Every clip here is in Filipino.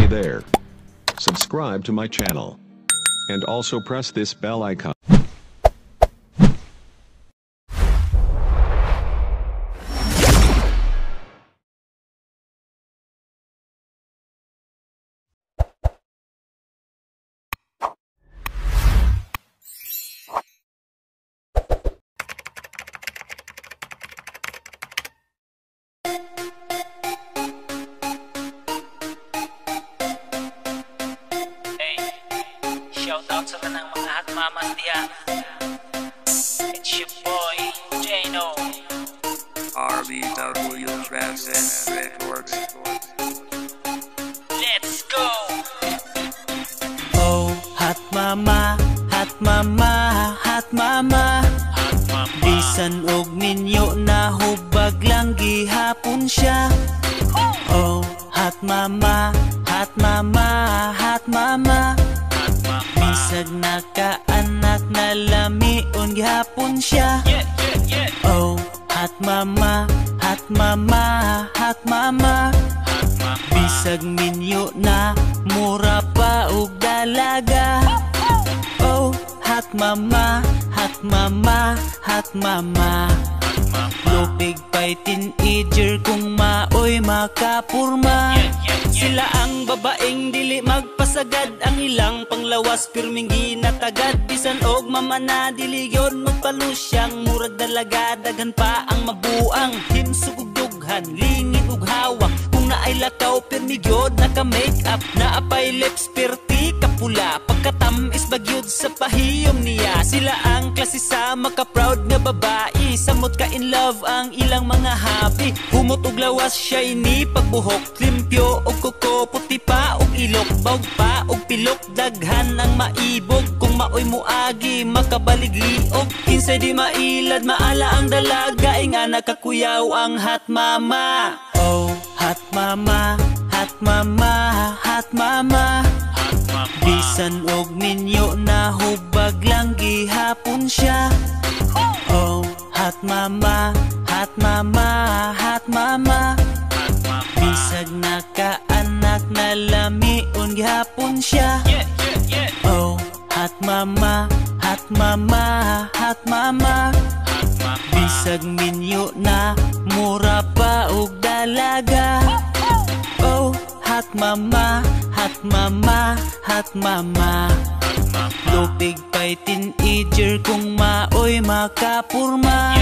Hey there. Subscribe to my channel. And also press this bell icon. Shout out sa kanang mga hatmaman diya. It's your boy, Jano. RBW Tracks and Records. Let's go! Oh, hot mama, hot mama, hot mama. Bisan og ninyo na hubag lang gihapon siya. Oh, hot mama, hot mama, hot mama. Bisag nakaanak na lamion gihapon siya. Oh, hot mama, hot mama, hot mama. Bisag minyo na mura pa og dalaga. Oh, hot mama, hot mama, hot mama. Lupig pa'y teenager kung maoy makapurma. Sila ang babaeng dili magpasagad, ang ilang panglawas pirming ginatagad. Bisan og mamana dili yon magpalusyang, murag dalaga daghan pa ang mabuang. Himsug ug dughan, lingid ug hawak, kung naay lakaw pirmi gyud naka-make up. Naapay lips perti kapula, pagkatamis bagyod sa pahiyom niya. Sila ang klase sa maka-proud nga babae, samot ka in love ang ilang mga hobby. Humot og lawas shiny pagbuhok, limpyo og kuko, puti pa og ilok, bawg pa og pilok, daghan ang maibog. Kung maoy muagi makabaligli og kinsay di mailad, maala ang dalaga, nga nakakuyaw ang hot mama. Oh, hot mama, hot mama, hot mama. Bisan og ninyo na hubag lang gihapon siya. Oh, hot mama, hot mama, hot mama. Bisag nakaanak na lamion gihapon siya. Oh, hot mama, hot mama, hot mama. Bisag minyo na mura pa og dalaga. Oh, hot mama, hot mama, hot mama. Lupig pa'y teenager kung maoy makapurma.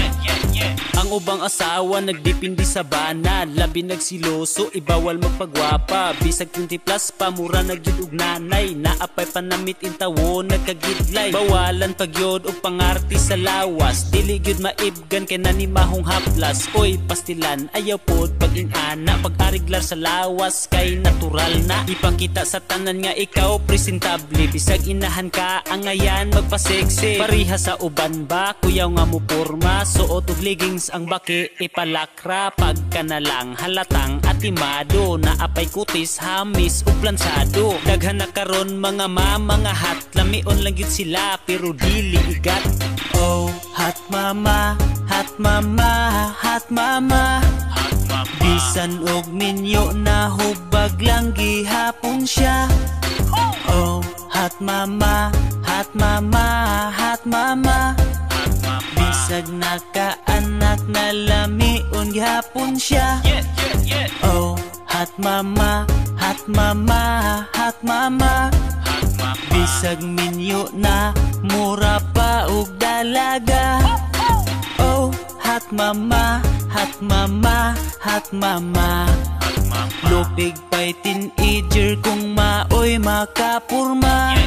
Ang ubang asawa nagdipindi sa bana, labi nagsiloso, ibawal magpagwapa. Bisag 20 plus pa, mura nagyud og nanay, naapay panamit intawo nagkagidlay. Bawalan pagyod og pangarti sa lawas, dili gyud maibgan kay nanimahong haplas. Oy pastilan, ayaw pod pag-ingana, pag-ariglar sa lawas kay natural na. Ipakita sa tanan nga ikaw presentable, bisag inahan ka ang ayan magpa-sexy. Pariha sa uban ba, kuyaw nga mo porma, suot og leggings ang baki ipalakra. Pagka na lang halatang atimado, naapay kutis, hamis o plansado. Daghan na karon mga mga hat, lamion lang yun sila pero dili igat. Oh, hot mama, hot mama, hot mama. Bisan og ninyo na hubag lang gihapon siya. Oh, hot mama, hot mama, hot mama. Bisag nakaanak na lamion gihapon siya. Oh, hot mama, hot mama, hot mama. Bisag minyo na mura pa og dalaga. Oh, hot mama, hot mama, hot mama. Lupig pa'y teenager kung maoy makapurma.